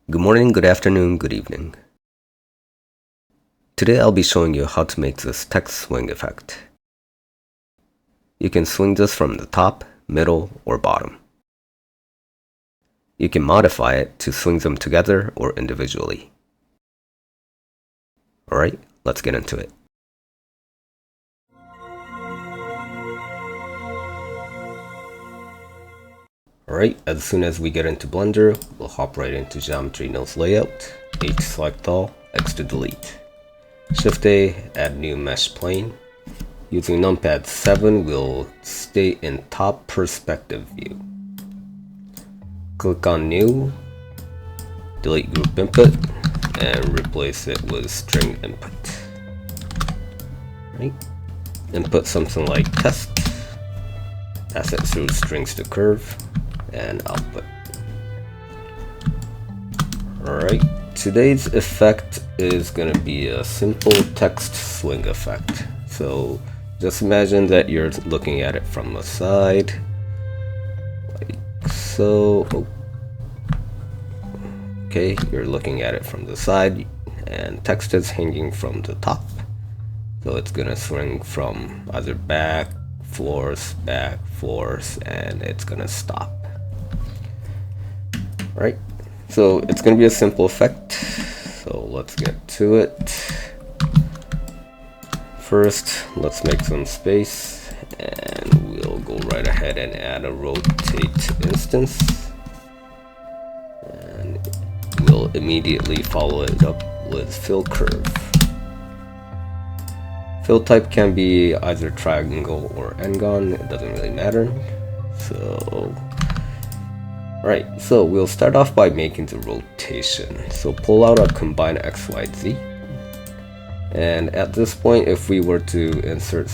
Good morning, good afternoon, good evening. Today I'll be showing you how to make this text swing effect. You can swing this from the top, middle, or bottom. You can modify it to swing them together or individually. Alright, let's get into it. Alright, as soon as we get into Blender, we'll hop right into Geometry Nose Layout, H select all, X to delete. Shift A, add new mesh plane. Using numpad 7, we'll stay in top perspective view. Click on new, delete group input, and replace it with string input. Right. Input something like test, pass it through strings to curve, and output. Alright, today's effect is going to be a simple text swing effect. So just imagine that you're looking at it from the side, like so. Okay, you're looking at it from the side, and text is hanging from the top. So it's going to swing from either back, forth, and it's going to stop. Right, so it's going to be a simple effect, so let's get to it. First, let's make some space, and we'll go right ahead and add a rotate instance, and we'll immediately follow it up with fill curve. Fill type can be either triangle or n-gon, it doesn't really matter. Right, so we'll start off by making the rotation. So pull out a combine X, Y, Z. And at this point, if we were to insert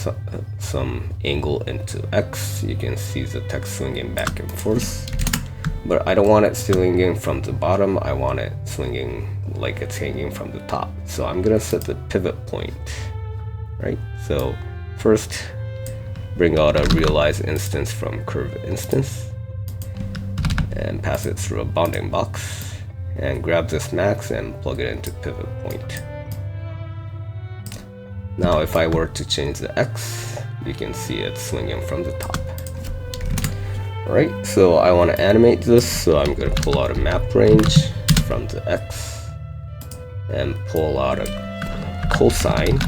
some angle into X, you can see the text swinging back and forth. But I don't want it swinging from the bottom, I want it swinging like it's hanging from the top. So I'm gonna set the pivot point. Right, so first, bring out a realize instance from curve instance, and pass it through a bounding box, and grab this max and plug it into pivot point. Now if I were to change the X, you can see it swinging from the top. Alright, so I want to animate this, so I'm going to pull out a map range from the X, and pull out a cosine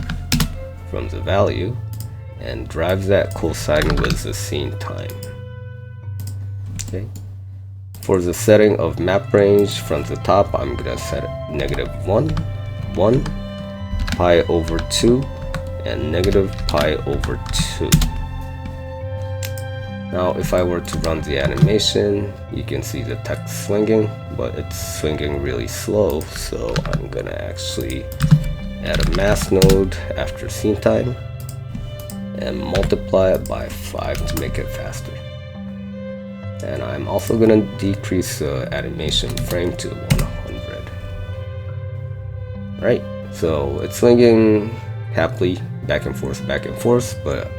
from the value, and drive that cosine with the scene time. Okay. For the setting of map range from the top, I'm going to set it -1, 1, pi over 2, and negative pi over 2. Now if I were to run the animation, you can see the text swinging, but it's swinging really slow, so I'm going to actually add a mask node after scene time, and multiply it by 5 to make it faster. And I'm also going to decrease the animation frame to 100. Right, so it's swinging happily back and forth, but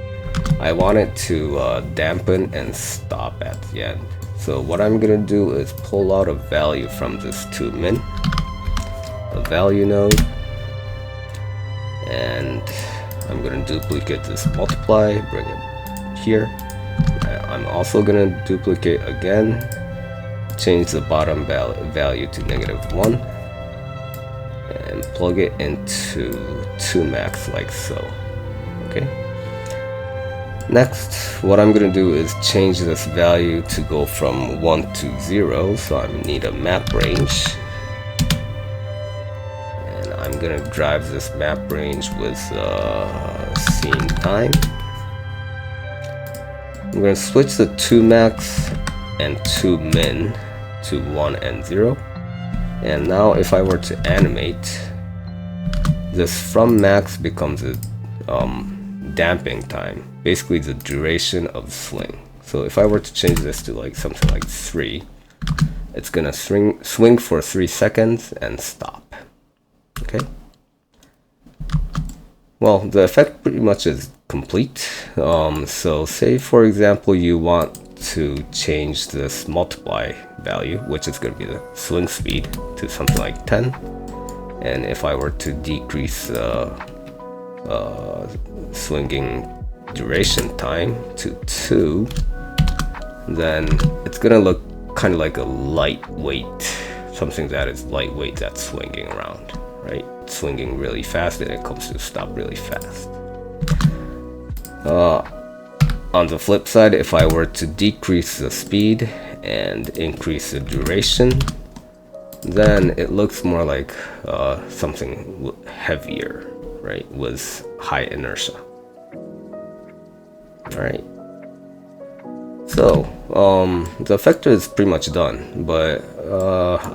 I want it to dampen and stop at the end. So what I'm going to do is pull out a value from this toMin, a value node, and I'm going to duplicate this multiply, bring it here. I'm also going to duplicate again, change the bottom value to -1, and plug it into toMax like so. Okay. Next, what I'm going to do is change this value to go from 1 to 0, so I need a map range. And I'm going to drive this map range with scene time. I'm going to switch the toMax and toMin to 1 and 0. And now if I were to animate, this from max becomes a damping time, basically the duration of swing. So if I were to change this to like something like 3, it's going to swing for 3 seconds and stop. Okay. Well, the effect pretty much is complete. So say for example you want to change this multiply value, which is going to be the swing speed, to something like 10. And if I were to decrease swinging duration time to 2, then it's going to look kind of like a lightweight, something that is lightweight that's swinging around, right? Swinging really fast and it comes to a stop really fast. On the flip side, if I were to decrease the speed and increase the duration, then it looks more like something heavier, right, with high inertia. All right. So the effector is pretty much done, but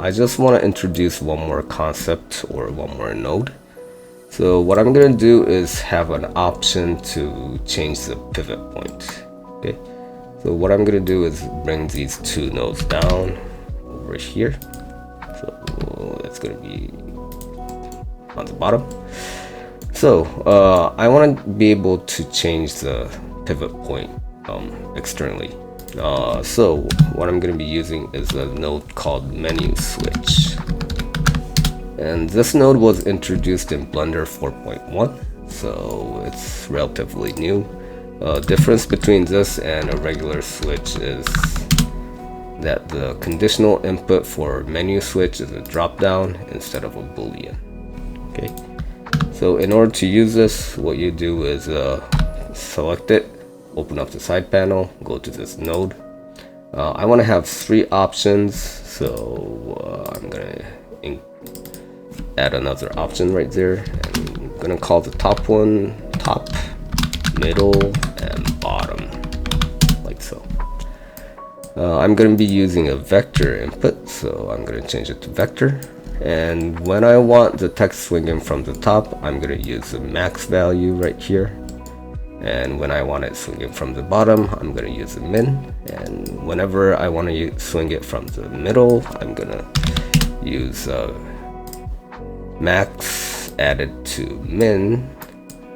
I just want to introduce one more concept or one more node. So what I'm going to do is have an option to change the pivot point. Okay. So what I'm going to do is bring these two nodes down over here. So it's going to be on the bottom. So I want to be able to change the pivot point externally. So what I'm going to be using is a node called menu switch. And this node was introduced in Blender 4.1, so it's relatively new. Difference between this and a regular switch is that the conditional input for menu switch is a drop down instead of a boolean. Okay, so in order to use this, what you do is select it, open up the side panel, go to this node. I want to have 3 options, so I'm gonna add another option right there. And I'm gonna call the top one top, middle, and bottom, like so. I'm gonna be using a vector input, so I'm gonna change it to vector. And when I want the text swinging from the top, I'm gonna use the max value right here. And when I want it swinging from the bottom, I'm gonna use the min. And whenever I want to swing it from the middle, I'm gonna use max added to min,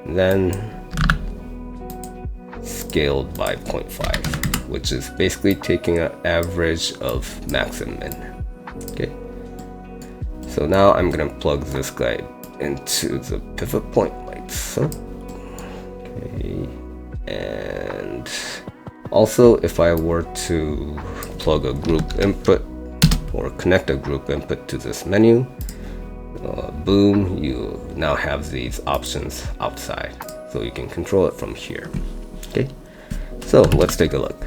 then scaled by 0.5, which is basically taking an average of max and min. Okay. So now I'm gonna plug this guy into the pivot point like so. Okay. And also, if I were to plug a group input or connect a group input to this menu, boom, you now have these options outside, so you can control it from here. Okay, so let's take a look.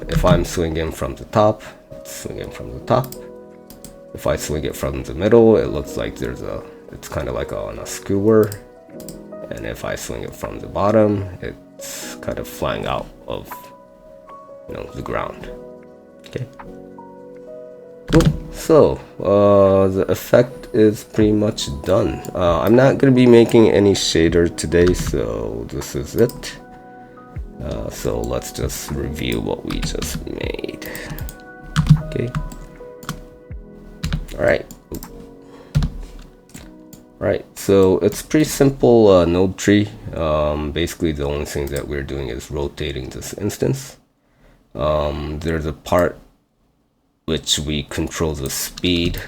If I'm swinging from the top, it's swinging from the top. If I swing it from the middle, it looks like it's kind of like on a skewer. And if I swing it from the bottom, it's kind of flying out of the ground. Okay. Cool. So the effect is pretty much done. I'm not going to be making any shader today, so this is it. So let's just review what we just made. Okay. Alright, so it's pretty simple node tree. Basically the only thing that we're doing is rotating this instance. There's a part which we control the speed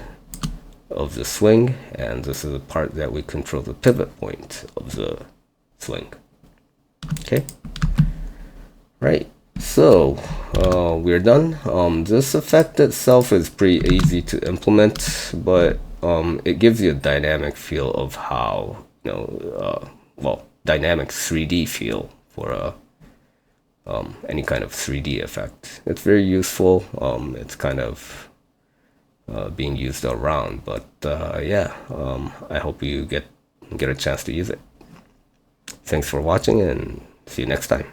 of the swing, and this is a part that we control the pivot point of the swing. Okay, right, so we're done. This effect itself is pretty easy to implement, but it gives you a dynamic feel of how, dynamic 3D feel for any kind of 3D effect. It's very useful. It's kind of being used around, but I hope you get a chance to use it. Thanks for watching, and see you next time.